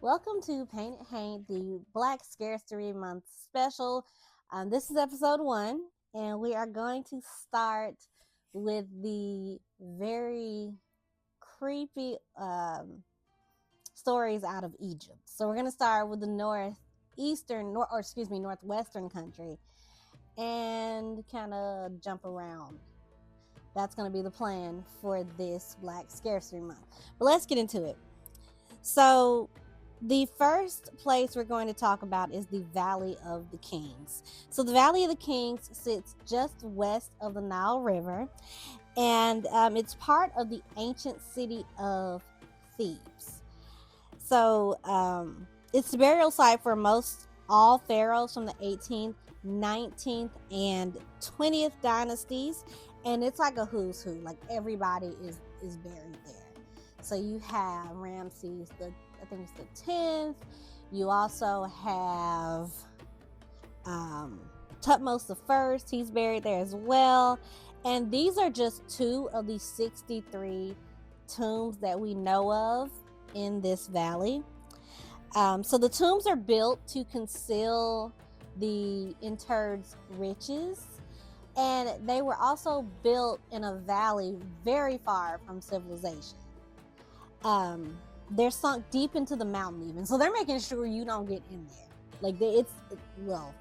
Welcome to Paint It Haint, the Black Scarcity Month special. This is episode 1, and we are going to start with the very creepy stories out of Egypt. So we're going to start with the northwestern country, and kind of jump around. That's going to be the plan for this Black Scarcity Month. But let's get into it. So the first place we're going to talk about is the Valley of the Kings. So the Valley of the Kings sits just west of the Nile River, and it's part of the ancient city of Thebes. So it's the burial site for most all pharaohs from the 18th, 19th, and 20th dynasties, and it's like a who's who. Like everybody is buried there. So you have Ramses I think it's the 10th. You also have Tutmos the First. He's buried there as well. And these are just 2 of the 63 tombs that we know of in this valley. So the tombs are built to conceal the interred's riches. And they were also built in a valley very far from civilization. They're sunk deep into the mountain even. So they're making sure you don't get in there. Like, will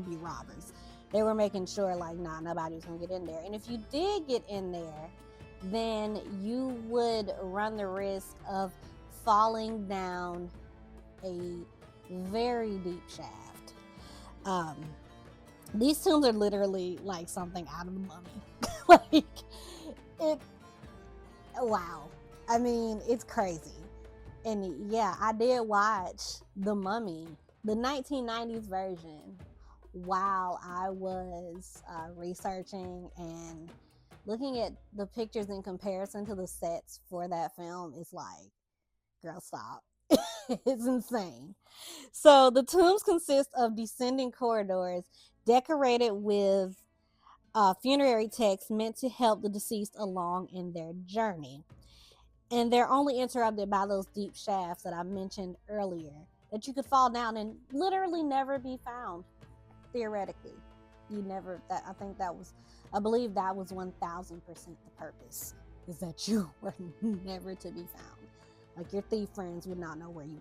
be robbers. They were making sure, like, nobody was going to get in there. And if you did get in there, then you would run the risk of falling down a very deep shaft. These tombs are literally like something out of the Mummy. Wow. I mean, it's crazy. And yeah, I did watch The Mummy, the 1990s version, while I was researching and looking at the pictures in comparison to the sets for that film. It's like, girl, stop. It's insane. So the tombs consist of descending corridors decorated with funerary texts meant to help the deceased along in their journey. And they're only interrupted by those deep shafts that I mentioned earlier, that you could fall down and literally never be found. Theoretically, I believe that was 1000% the purpose, is that you were never to be found. Like, your thief friends would not know where you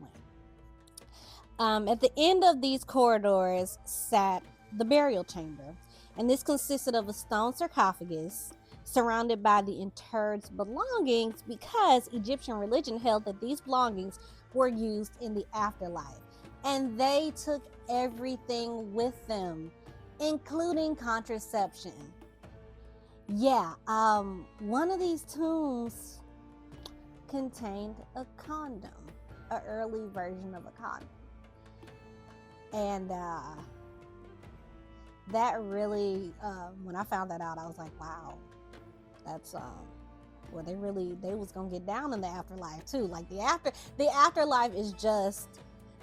went. At the end of these corridors sat the burial chamber, and this consisted of a stone sarcophagus surrounded by the interred's belongings, because Egyptian religion held that these belongings were used in the afterlife. And they took everything with them, including contraception. Yeah, one of these tombs contained a condom, an early version of a condom. And that really, when I found that out, I was like, wow. That's they was gonna get down in the afterlife too. Like, the afterlife is just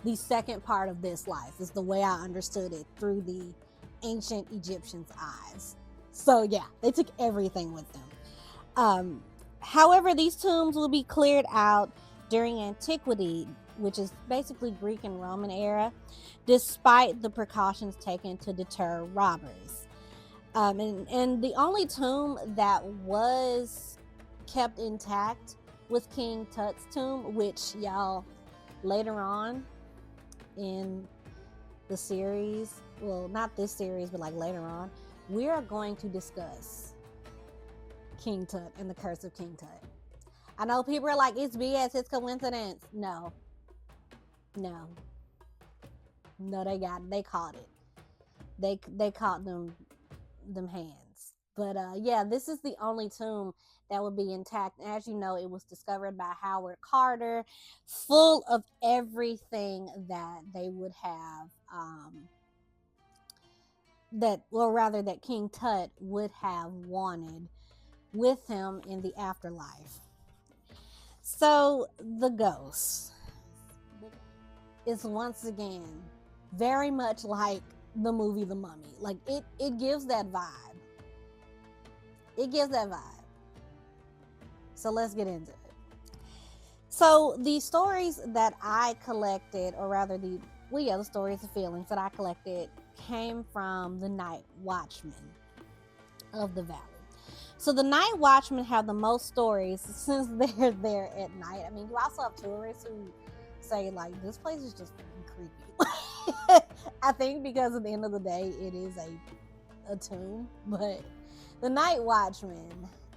the second part of this life, is the way I understood it through the ancient Egyptians' eyes. So yeah, they took everything with them. However, these tombs will be cleared out during antiquity, which is basically Greek and Roman era, despite the precautions taken to deter robbers. And the only tomb that was kept intact was King Tut's tomb, which, y'all, later on in the series, well, not this series, but like later on, we are going to discuss King Tut and the curse of King Tut. I know people are like, it's BS, it's coincidence. No, they caught it. They caught them hands. But yeah, this is the only tomb that would be intact. As you know, it was discovered by Howard Carter, full of everything that they would have, that King Tut would have wanted with him in the afterlife. So the ghost is once again very much like the movie The Mummy. Like, it gives that vibe. So let's get into it. So the stories that I collected, or rather the stories and feelings that I collected came from the night watchmen of the valley. So the night watchmen have the most stories since they're there at night. I mean, you also have tourists who say like this place is just freaking creepy. I think because at the end of the day it is a tomb, but the night watchmen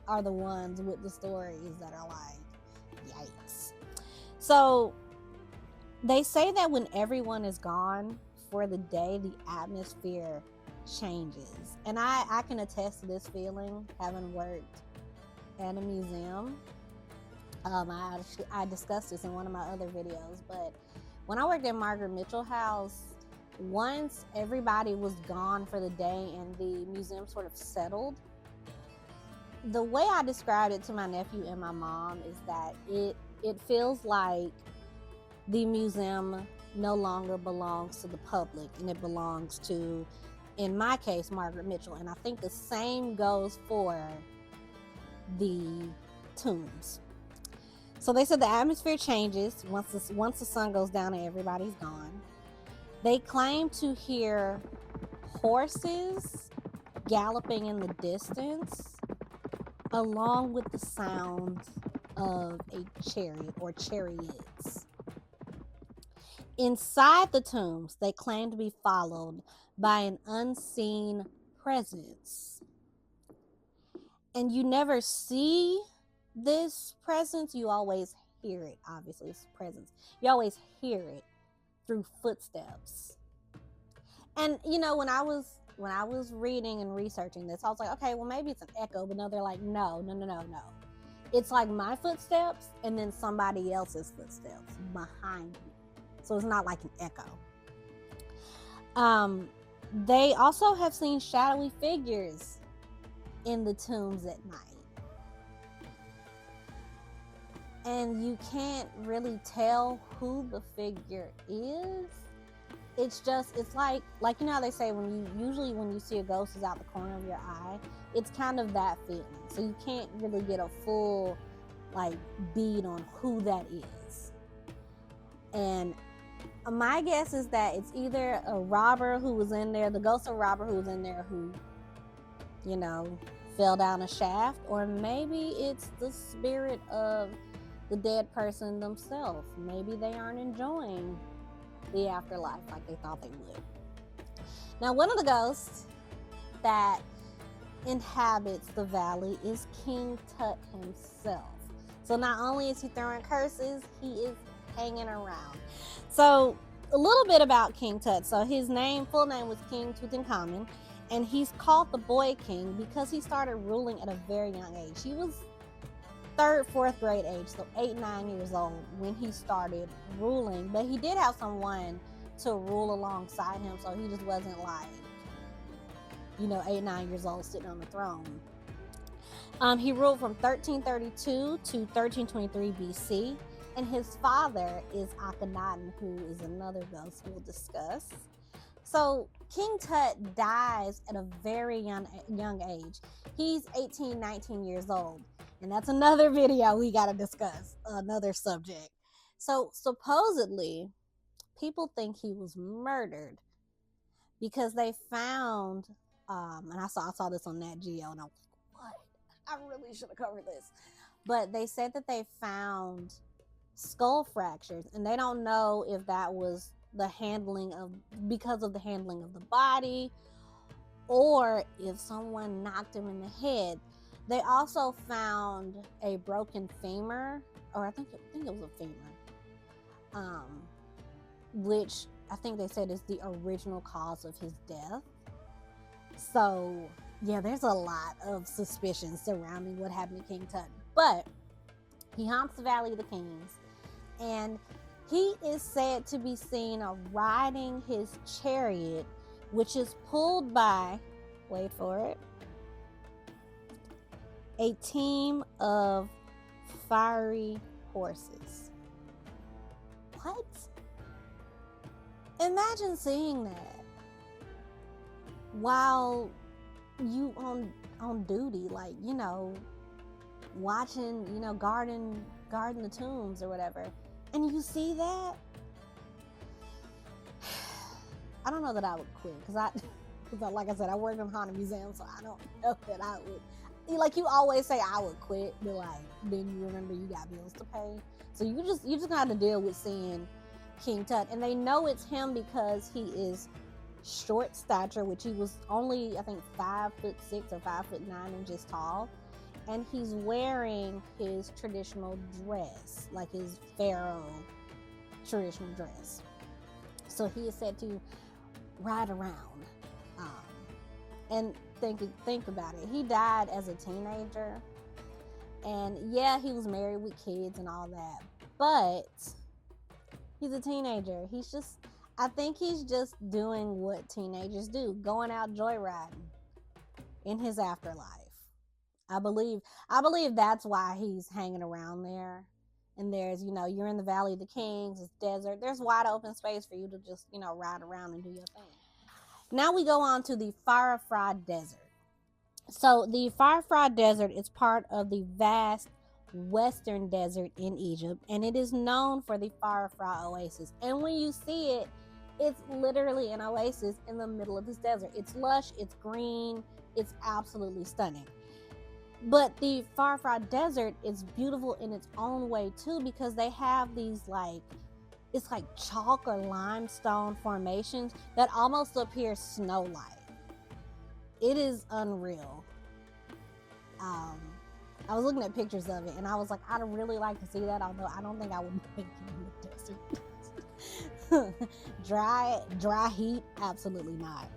are the ones with the stories that are like, yikes. So they say that when everyone is gone for the day, the atmosphere changes. And I can attest to this feeling, having worked at a museum. I discussed this in one of my other videos, but when I worked at Margaret Mitchell House, once everybody was gone for the day and the museum sort of settled, the way I described it to my nephew and my mom is that it feels like the museum no longer belongs to the public, and it belongs to, in my case, Margaret Mitchell. And I think the same goes for the tombs. So they said the atmosphere changes once the sun goes down and everybody's gone. They claim to hear horses galloping in the distance, along with the sound of a chariot or chariots. Inside the tombs, they claim to be followed by an unseen presence. And you never see this presence, you always hear it. Obviously, it's presence. You always hear it through footsteps. And you know, when I was reading and researching this, I was like, okay, well maybe it's an echo, but no, they're like, no. It's like my footsteps and then somebody else's footsteps behind me. So it's not like an echo. They also have seen shadowy figures in the tombs at night. And you can't really tell who the figure is. It's like you know how they say when you see a ghost is out the corner of your eye, it's kind of that feeling. So you can't really get a full like bead on who that is. And my guess is that it's either a robber who was in there, the ghost of a robber who was in there who, you know, fell down a shaft, or maybe it's the spirit of the dead person themselves. Maybe they aren't enjoying the afterlife like they thought they would. Now, one of the ghosts that inhabits the valley is King Tut himself. So not only is he throwing curses, he is hanging around. So a little bit about King Tut. So his full name was King Tutankhamun, and he's called the Boy King because he started ruling at a very young age. He was 3rd, 4th grade age, so 8-9 years old when he started ruling. But he did have someone to rule alongside him, so he just wasn't like, 8-9 years old sitting on the throne. He ruled from 1332 to 1323 BC, and his father is Akhenaten, who is another ghost we'll discuss. So King Tut dies at a very young age. He's 18, 19 years old. And that's another video we got to discuss, another subject. So supposedly, people think he was murdered because they found, and I saw this on Nat Geo, and I was like, what? I really should have covered this. But they said that they found skull fractures, and they don't know if that was because of the handling of the body, or if someone knocked him in the head. They also found a broken femur, or I think it was a femur, which I think they said is the original cause of his death. So yeah, there's a lot of suspicions surrounding what happened to King Tut. But he haunts the Valley of the Kings, and he is said to be seen riding his chariot, which is pulled by, wait for it, a team of fiery horses. What? Imagine seeing that while you on duty, like, watching, guarding guarding the tombs or whatever. And you see that, I don't know that I would quit, because like I said, I work in a haunted museum, so I don't know that I would. Like, you always say I would quit, but like then you remember you got bills to pay, so you just gonna have to deal with seeing King Tut. And they know it's him because he is short stature, which he was only, I think, 5'6" or 5'9" inches tall, and he's wearing his traditional dress, like his pharaoh traditional dress. So he is said to ride around. And think about it. He died as a teenager, and yeah, he was married with kids and all that, but he's a teenager. I think he's just doing what teenagers do, going out joyriding in his afterlife. I believe that's why he's hanging around there. And there's, you're in the Valley of the Kings, it's desert. There's wide open space for you to just, ride around and do your thing. Now we go on to the Firefly Desert. So the Firefly Desert is part of the vast western desert in Egypt, and it is known for the Firefly Oasis. And when you see it, it's literally an oasis in the middle of this desert. It's lush, it's green, it's absolutely stunning. But the Firefly Desert is beautiful in its own way too, because they have these it's like chalk or limestone formations that almost appear snow-like. It is unreal. I was looking at pictures of it, and I was like, I'd really like to see that, although I don't think I would make it in the desert. dry heat, absolutely not.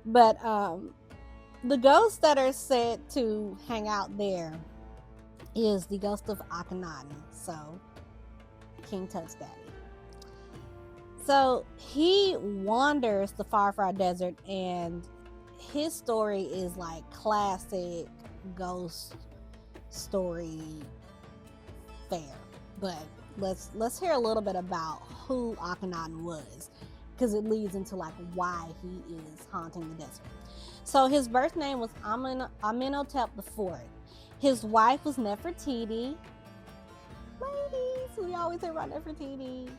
But the ghosts that are said to hang out there is the ghost of Akhenaten, so King Tut's daddy. So he wanders the Firefly Desert, and his story is like classic ghost story fare. But let's hear a little bit about who Akhenaten was, because it leads into like why he is haunting the desert. So his birth name was Amenhotep IV. His wife was Nefertiti. Ladies, we always hear about Nefertiti.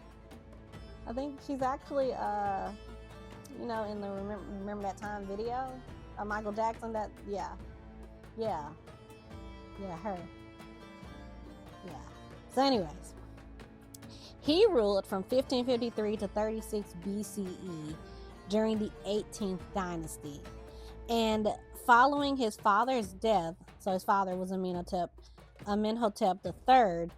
I think she's actually, in the Remember That Time video of Michael Jackson. Her. Yeah. So anyways, he ruled from 1553 to 36 BCE during the 18th dynasty. And following his father's death, so his father was Amenhotep III,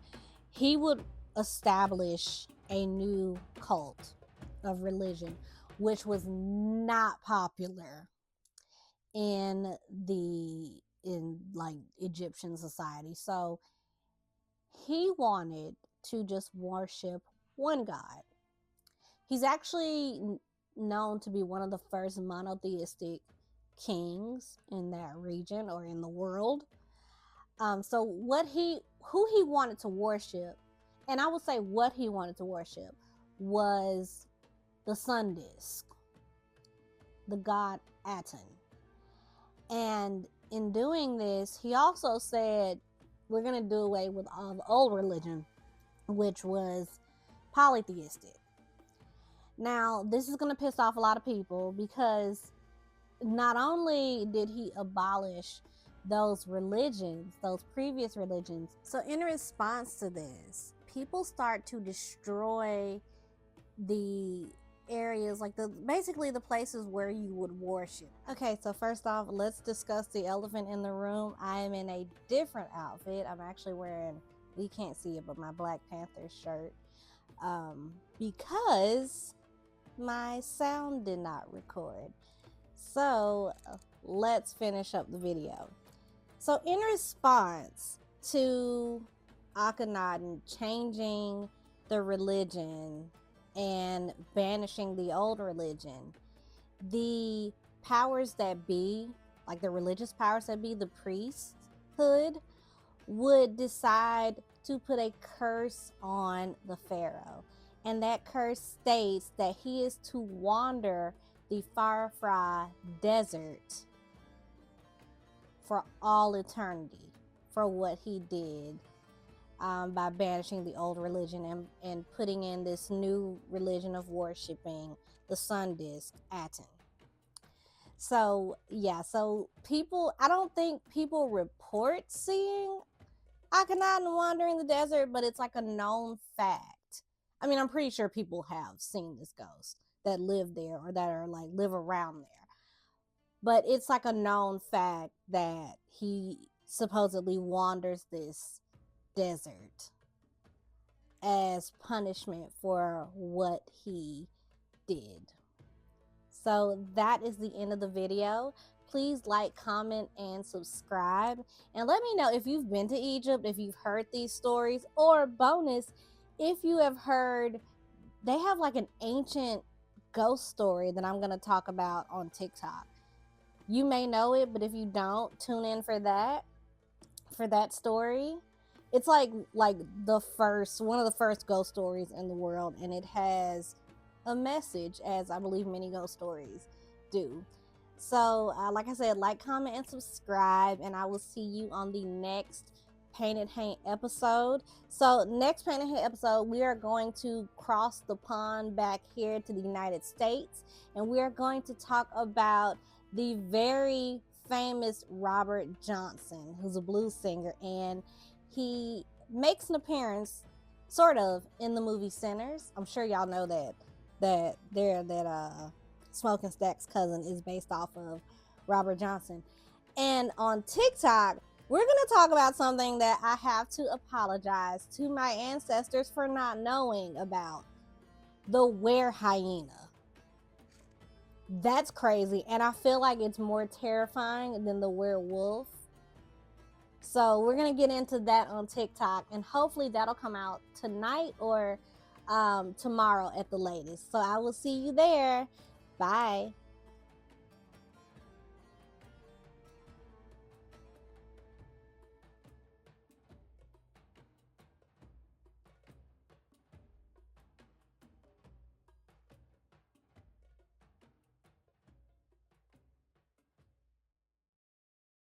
he would establish a new cult of religion, which was not popular in Egyptian society. So he wanted to just worship one God. He's actually known to be one of the first monotheistic kings in that region or in the world. So who he wanted to worship, and I would say what he wanted to worship, was the sun disk, the god Aten. And in doing this, he also said, we're going to do away with all the old religion, which was polytheistic. Now, this is going to piss off a lot of people, because not only did he abolish those religions, those previous religions, so in response to this, people start to destroy the areas, basically the places where you would worship. Okay, so first off, let's discuss the elephant in the room. I am in a different outfit. I'm actually wearing, you can't see it, but my Black Panther shirt, because my sound did not record. So let's finish up the video. So in response to Akhenaten changing the religion and banishing the old religion, the powers that be, like the religious powers that be, the priesthood, would decide to put a curse on the pharaoh. And that curse states that he is to wander the Firefly Desert for all eternity for what he did by banishing the old religion and putting in this new religion of worshiping the sun disk, Aten. So yeah, so people, I don't think people report seeing Akhenaten wandering the desert, but it's like a known fact. I mean, I'm pretty sure people have seen this ghost that live there or that are like live around there. But it's like a known fact that he supposedly wanders this desert as punishment for what he did. So that is the end of the video. Please like, comment, and subscribe. And let me know if you've been to Egypt, if you've heard these stories, or bonus, if you have heard, they have like an ancient ghost story that I'm going to talk about on TikTok. You may know it, but if you don't, tune in for that story. It's like the first, one of the first ghost stories in the world, and it has a message, as I believe many ghost stories do. So like I said, like, comment, and subscribe, and I will see you on the next Painted Haint episode. So next Painted Haint episode, we are going to cross the pond back here to the United States, and we are going to talk about the very famous Robert Johnson, who's a blues singer, and he makes an appearance sort of in the movie Sinners. I'm sure y'all know that Smoking Stack's cousin is based off of Robert Johnson. And on TikTok, we're going to talk about something that I have to apologize to my ancestors for not knowing about: the were hyena. That's crazy, and I feel like it's more terrifying than the werewolf. So we're going to get into that on TikTok, and hopefully that'll come out tonight or tomorrow at the latest. So I will see you there. Bye.